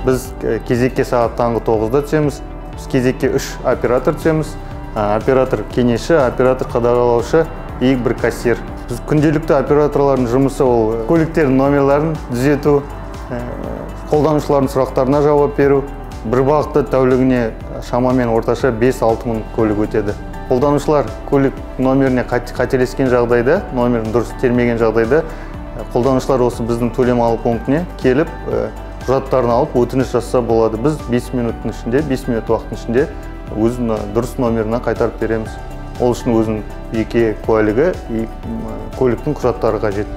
Біз кезекке сағат таңғы 9-да түсеміз. Біз кезекке 3 оператор түсеміз. Оператор кеңесші, оператор қадағалаушы и бір кассир. Біз күнделікті операторлардың жұмысы ол көліктердің номерларын түзету, қолданушылардың сұрақтарына жауап беру. Бір бағытта тәулігіне шамамен орташа 5-6 мың көлік өтеді. Қолданушылар көлік номеріне қателескен жағдайда, номерін дұрыс термеген жағдайда, қолданушылар осы біздің төлем алу пунктіне келіп, құжаттарын алып, өтініш жасаса болады. Біз 5 минут уақыттың ішінде өзінің дұрыс номеріне қайтарып береміз. Ол үшін өзінің жеке куәлігі и көліктің құжаттары қажет.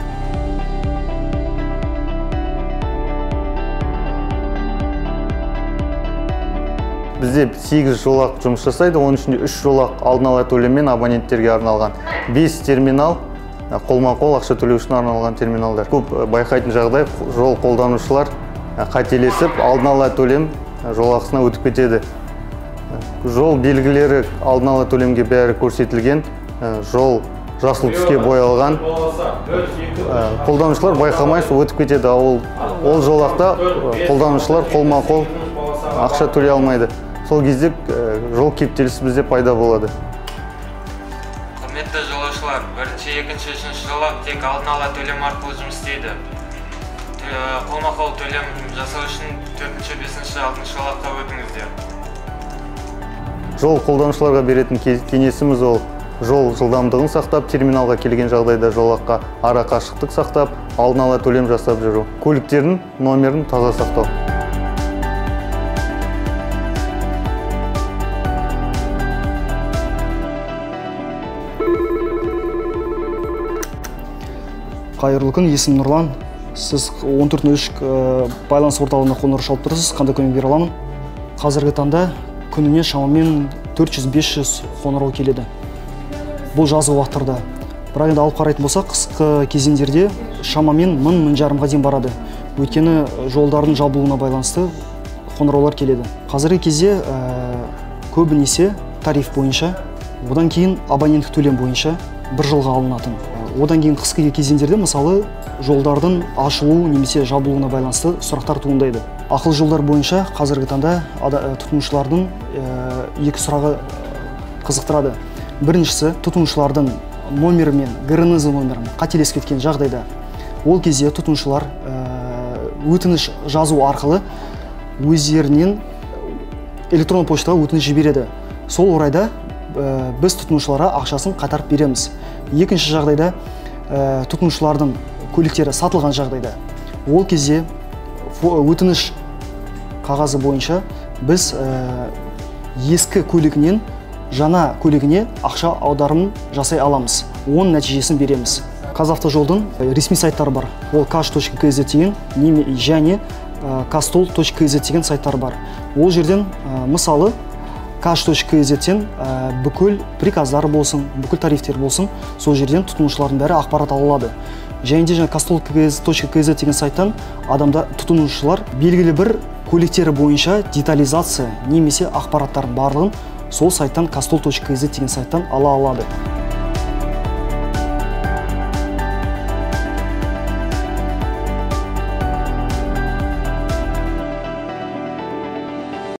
Бізде 8 жолақ жұмыс жасайды, оның ішінде 3 жолақ алдын ала төлеммен абоненттерге арналған. 5 терминал қолма-қол ақша төлеу үшін арналған терминалдар. Көп байқайтын жағдай, жол қолданушылар қателесіп, алдын ала төлем жолақысына өтіп кетеді. Жол белгілері алдын ала төлемге бәрі көрсетілген, жол жасыл түске боялған. Қолданушылар байқамай өтіп кетеді. Ол жолақта қолданушылар қолма-қол ақша төлей алмайды. Сол кезде жол кептелісі бізде пайда болады. Құрметті жолаушылар, 1-ші, 2-ші, 3-ші жолақ тек алдын ала төлем арқылы жұмыс істейді. Қолма-қол төлем жасау үшін 4-ші, 5-ші, 6-ші жолаққа өтіңіздер. Жол қолданушыларға беретін кеңесіміз ол жол жылдамдығын сақтап, терминалға келген жағдайда жолаққа ара қашықтық сақтап, алдын ала төлем жасап жүру. Көліктердің номерін таза сақтау. Қайырлы күн, есім Нұрлан. Сіз 1403 байланыс орталығына қоңырау шалып тұрсыз. Қандай көмек бере аламын? Қазіргі таңда күніне шамамен 400-500 қоңырау келеді. Бұл жазғы уақыттарда. Бірақ енді алып қарайтын болсақ, қысқы кезеңдерде шамамен 1000-1500-ға дейін барады. Өйткені жолдардың жабылуына байланысты қоңыраулар келеді. Қазіргі кезде көбінесе тариф бойынша, одан кейін абоненттік төлем бойынша бір жылға алынатын. Одан кейін қысқы кезеңдерде мысалы жолдардың ашылу немесе жабылуына байланысты сұрақтар туындайды. Ақылы жолдар бойынша қазіргі таңда тұтынушылардың екі сұрағы қызықтырады. Біріншісі, тұтынушылардың номері мен ГРНЗ номерін қателесіп кеткен жағдайда ол кезде тұтынушылар өтініш жазу арқылы өздерінен электронды поштаға өтініш жібереді. Сол орайда біз тұтынушыларға ақшасын қайтарып береміз. Екінші жағдайда тұтынушылардың көліктері сатылған жағдайда ол кезде өтініш қағазы бойынша біз ескі көлігінен жаңа көлігіне ақша аударымын жасай аламыз. Оның нәтижесін береміз. Қазавтожолдың ресми сайттары бар. Ол cash.kz деген және kastol.kz деген сайттар бар. Ол жерден мысалы cash.kz-тен бүкіл приказдар болсын, бүкіл тарифтер болсын, сол жерден тұтынушылардың бәрі ақпарат алады. Және де kastol.kz деген сайттан адамда тұтынушылар белгілі бір көліктері бойынша детализация немесе ақпараттардың барлығын сол сайттан kastol.kz деген сайттан ала алады.